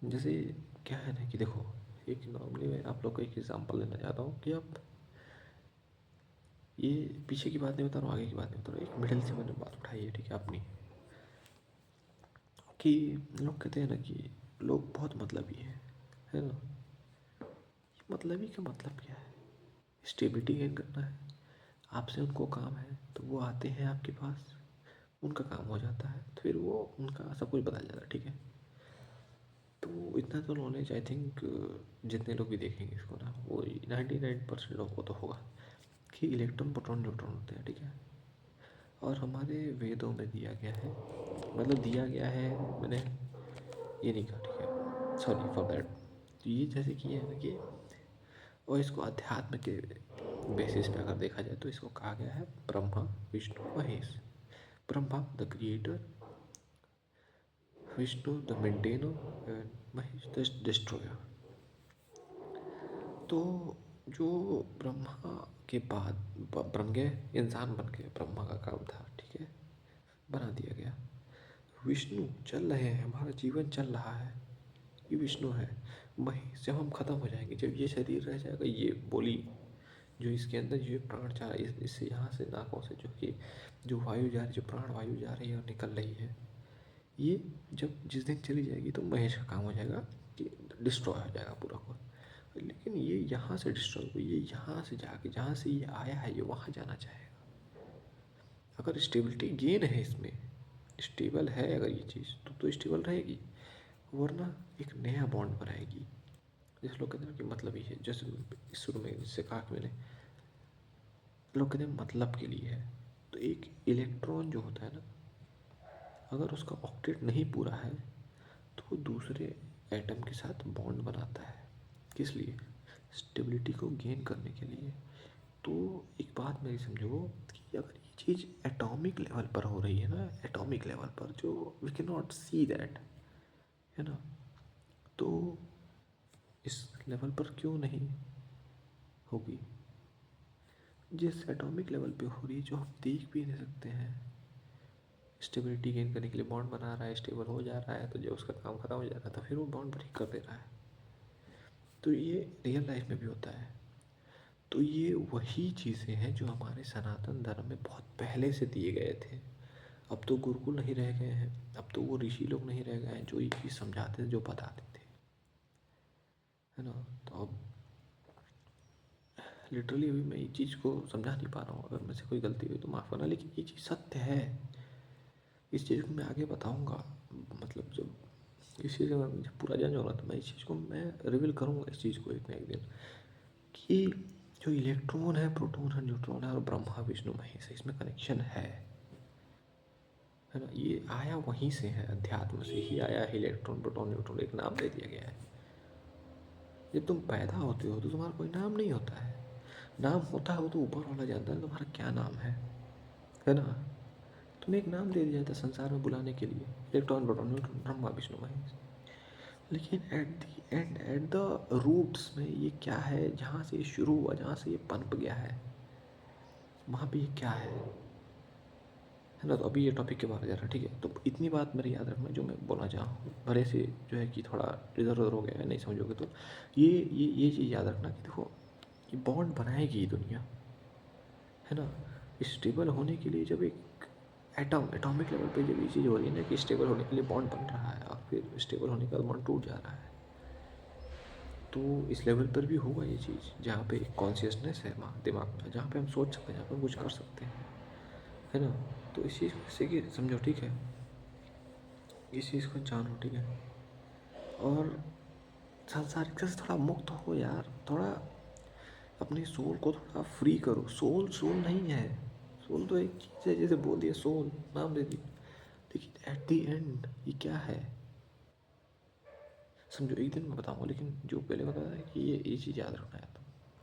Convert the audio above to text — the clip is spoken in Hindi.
जैसे क्या है ना कि देखो, एक नॉर्मली मैं आप लोग को एक एग्जांपल लेना चाहता हूँ कि आप ये पीछे की बात नहीं बता रहा हूँ, आगे की बात नहीं बता रहा हूँ, एक मिडिल से मैंने बात उठाई है, ठीक है, अपनी, कि लोग कहते हैं ना कि लोग बहुत मतलबी है ना। मतलबी का मतलब क्या है? स्टेबिलिटी गेन करना है, आपसे उनको काम है तो वो आते हैं आपके पास, उनका काम हो जाता है, तो फिर वो उनका सब कुछ बदल जाता है, ठीक है। तो इतना तो नॉलेज आई थिंक जितने लोग भी देखेंगे इसको ना, वो 99% लोग को तो होगा कि इलेक्ट्रॉन प्रोटॉन न्यूट्रॉन होते हैं, ठीक है। और हमारे वेदों में दिया गया है, मतलब दिया गया है, मैंने ये नहीं कहा, ठीक है, सॉरी फॉर दैट। तो ये जैसे कि है ना कि, और इसको अध्यात्म के बेसिस पे अगर देखा जाए तो इसको कहा गया है Brahma Vishnu Mahesh. Brahma the creator, Vishnu the maintainer and Mahesh the destroyer. तो जो ब्रह्मा के बाद ब्रह्म के इंसान बन गए, ब्रह्मा का काम था, ठीक है, बना दिया गया। विष्णु चल रहे हैं, हमारा जीवन चल रहा है, ये विष्णु है। महेश जब हम खत्म हो जाएंगे, जब ये शरीर रह जाएगा, ये बोली जो इसके अंदर जो प्राण जा रही है, इससे यहाँ से नाकों से जो कि जो वायु जा रही, जो प्राण वायु जा रही है और निकल रही है, ये जब जिस दिन चली जाएगी तो महेश का काम हो जाएगा कि डिस्ट्रॉय हो जाएगा पूरा को। लेकिन ये यहाँ से डिस्ट्रॉय हुई, ये यहाँ से जाके जहाँ से ये आया है ये वहाँ जाना चाहेगा। अगर स्टेबिलिटी गेन है इसमें, स्टेबल है अगर ये चीज़, तो स्टेबल रहेगी, वरना एक नया बॉन्ड बनाएगी। जैसे लोग कहते हैं कि मतलब ही है, जैसे शुरू में जिससे कहा कि मैंने, लोग कहते हैं मतलब के लिए है। तो एक इलेक्ट्रॉन जो होता है ना, अगर उसका ऑक्टेट नहीं पूरा है तो वो दूसरे एटम के साथ बॉन्ड बनाता है। किस लिए? स्टेबिलिटी को गेन करने के लिए। तो एक बात मेरी समझो कि अगर ये चीज़ एटॉमिक लेवल पर हो रही है ना, एटॉमिक लेवल पर जो we can not see that, है ना, तो इस लेवल पर क्यों नहीं होगी? जिस एटॉमिक लेवल पे हो रही है, जो हम देख भी नहीं सकते हैं, स्टेबिलिटी गेन करने के लिए बॉन्ड बना रहा है, स्टेबल हो जा रहा है, तो जब उसका काम खत्म हो जा रहा था फिर वो बॉन्ड ब्रेक कर दे रहा है। तो ये रियल लाइफ में भी होता है। तो ये वही चीज़ें हैं जो हमारे सनातन धर्म में बहुत पहले से दिए गए थे। अब तो गुरुकुल नहीं रह गए हैं, अब तो वो ऋषि लोग नहीं रह गए हैं जो ये चीज़ समझाते थे, जो बताते थे, है ना। तो अब लिटरली अभी मैं ये चीज़ को समझा नहीं पा रहा हूँ, अगर मुझसे कोई गलती हुई तो माफ़ करना, लेकिन ये चीज़ सत्य है। इस चीज़ को मैं आगे बताऊँगा, मतलब जब इस चीज़ में जब पूरा जान जाऊँगा तो मैं इस चीज़ को मैं रिवील करूँगा, इस चीज़ को एक ना एक दिन, कि जो इलेक्ट्रॉन है, प्रोटॉन है, न्यूट्रॉन है और ब्रह्मा विष्णु महेश है, इसमें कनेक्शन है ना। ये आया वहीं से है, अध्यात्म से ही आया है। इलेक्ट्रॉन प्रोटॉन न्यूट्रॉन एक नाम दे दिया गया है। जब तुम पैदा होते हो तो तुम्हारा कोई नाम नहीं होता है, नाम होता है वो तो ऊपर वाला जानता है तुम्हारा क्या नाम है ना। तुम्हें एक नाम दे दिया जाता है संसार में बुलाने के लिए, electron proton neutron Brahma Vishnu Mahesh. लेकिन at the end, at the roots में ये क्या है, जहाँ से ये शुरू हुआ, जहाँ से ये पनप गया है, वहाँ पे ये क्या है ना। तो अभी ये टॉपिक के बारे जा रहा है, ठीक है। तो इतनी बात मेरे याद रखना जो मैं बोलना चाह रहा हूँ, भले से जो है कि थोड़ा इधर उधर हो गया है, नहीं समझोगे तो ये चीज़ याद रखना कि देखो, ये बॉन्ड बनाएगी ये दुनिया, है ना। स्टेबल होने के लिए जब एक एटॉमिक लेवल पे जब ये चीज़ हो रही है ना कि स्टेबल होने के लिए बॉन्ड बन रहा है और फिर स्टेबल होने के बाद बॉन्ड टूट जा रहा है, तो इस लेवल पर भी होगा ये चीज़, जहाँ पे एक कॉन्शियसनेस है दिमाग में, जहाँ पे हम सोच सकते हैं, जहाँ पे हम कुछ कर सकते हैं, है ना। तो इस चीज़ को जैसे कि समझो, ठीक है, इस चीज़ को जानो, ठीक है। और सांसारिकता से थोड़ा मुक्त हो यार, थोड़ा अपनी सोल को थोड़ा फ्री करो। सोल सोल नहीं है, सोल तो एक चीज़ है, जैसे बोल दिया सोल, नाम दे दिया, लेकिन एट द एंड ये क्या है समझो। एक दिन मैं बताऊँगा, लेकिन जो पहले बताया है कि ये चीज़ याद रखना है।